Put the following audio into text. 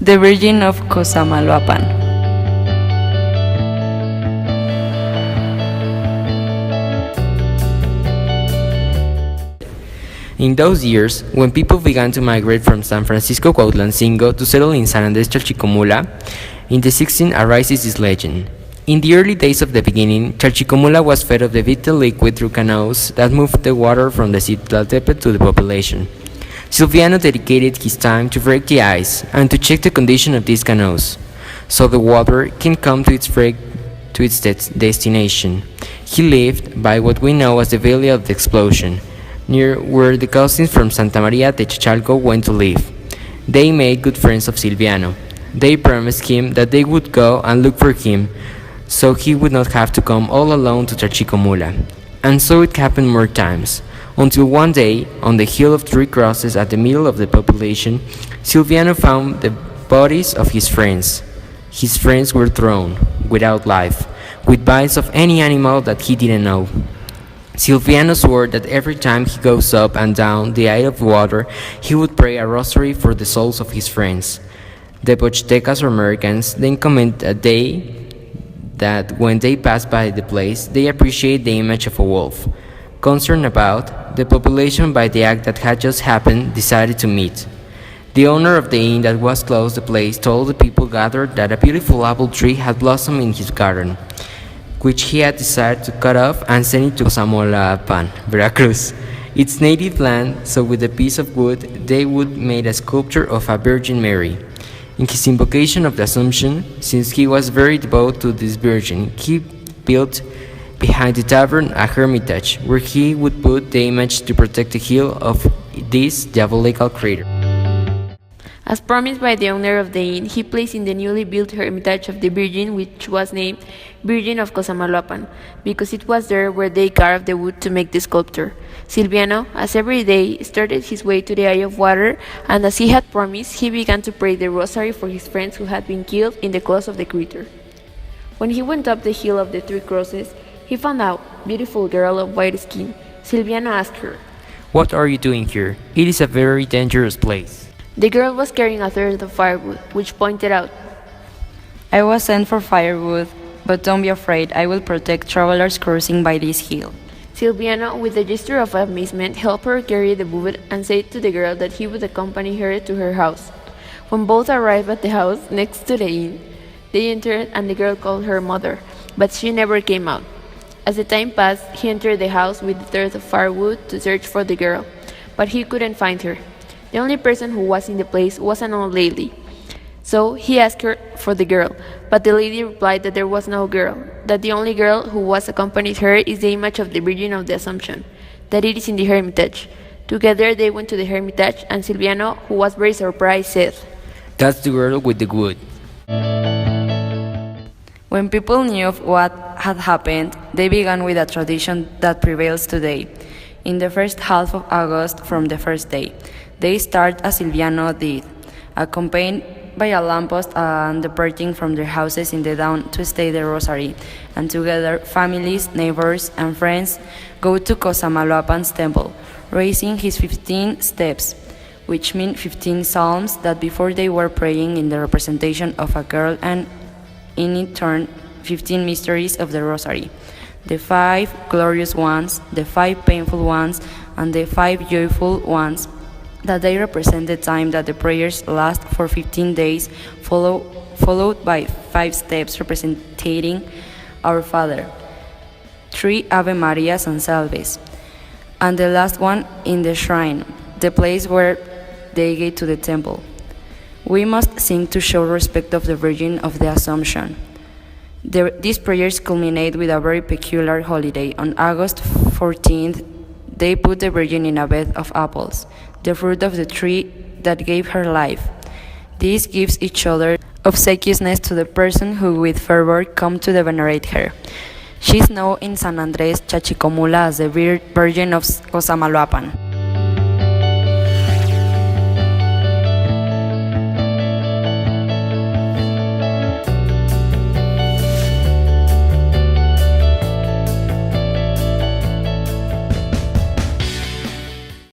The Virgin of Cosamaloapan. In those years, when people began to migrate from San Francisco Cuautlancingo to settle in San Andrés Chalchicomula, in the 16th arises this legend. In the early days of the beginning, Chalchicomula was fed of the vital liquid through canals that moved the water from the Citlaltepetl to the population. Silviano dedicated his time to break the ice and to check the condition of these canals, so the water can come to its destination. He lived by what we know as the Valley of the Explosion, near where the cousins from Santa Maria Techichalco went to live. They made good friends of Silviano. They promised him that they would go and look for him, so he would not have to come all alone to Chalchicomula. And so it happened more times, until one day, on the hill of 3 crosses at the middle of the population, Silviano found the bodies of his friends. His friends were thrown, without life, with bites of any animal that he didn't know. Silviano swore that every time he goes up and down the aisle of water, he would pray a rosary for the souls of his friends. The Pochtecas or Americans then comment that when they pass by the place, they appreciate the image of a wolf. Concerned about, the population by the act that had just happened decided to meet. The owner of the inn that was close to the place told the people gathered that a beautiful apple tree had blossomed in his garden, which he had decided to cut off and send it to Cosamaloapan, Veracruz, its native land, so with a piece of wood they would make a sculpture of a Virgin Mary. In his invocation of the Assumption, since he was very devout to this Virgin, he built behind the tavern a hermitage, where he would put the image to protect the hill of this diabolical creature. As promised by the owner of the inn, he placed in the newly built hermitage of the Virgin, which was named Virgin of Cosamaloapan, because it was there where they carved the wood to make the sculpture. Silviano, as every day, started his way to the eye of water, and as he had promised, he began to pray the rosary for his friends who had been killed in the claws of the creature. When he went up the hill of the 3 crosses, he found a beautiful girl of white skin. Silviano asked her, "What are you doing here? It is a very dangerous place." The girl was carrying a third of firewood, which pointed out, I was sent for firewood, but don't be afraid, I will protect travelers crossing by this hill. Silviano, with a gesture of amazement, helped her carry the wood and said to the girl that he would accompany her to her house. When both arrived at the house next to the inn, they entered and the girl called her mother, but she never came out. As the time passed, he entered the house with a third of firewood to search for the girl, but he couldn't find her. The only person who was in the place was an old lady. So he asked her for the girl, but the lady replied that there was no girl, that the only girl who was accompanied her is the image of the Virgin of the Assumption, that it is in the hermitage. Together they went to the hermitage, and Silviano, who was very surprised, said, "That's the girl with the wood." When people knew of what had happened, they began with a tradition that prevails today. In the first half of August from the first day, they start as Silviano did, accompanied by a lamppost and departing from their houses in the dawn to stay the rosary, and together families, neighbors, and friends go to Cosamaloapan's temple, raising his 15 steps, which mean 15 psalms that before they were praying in the representation of a girl, and in turn 15 mysteries of the rosary, the 5 glorious ones, the 5 painful ones, and the 5 joyful ones, that they represent the time that the prayers last for 15 days, followed by 5 steps representing Our Father, 3 Ave Marias and Salves, and the last one in the shrine, the place where they get to the temple. We must sing to show respect of the Virgin of the Assumption. These prayers culminate with a very peculiar holiday. On August 14th, they put the Virgin in a bed of apples, the fruit of the tree that gave her life. This gives each other obsequiousness to the person who with fervor come to venerate her. She is known in San Andrés Chalchicomula as the Virgin of Cosamaloapan.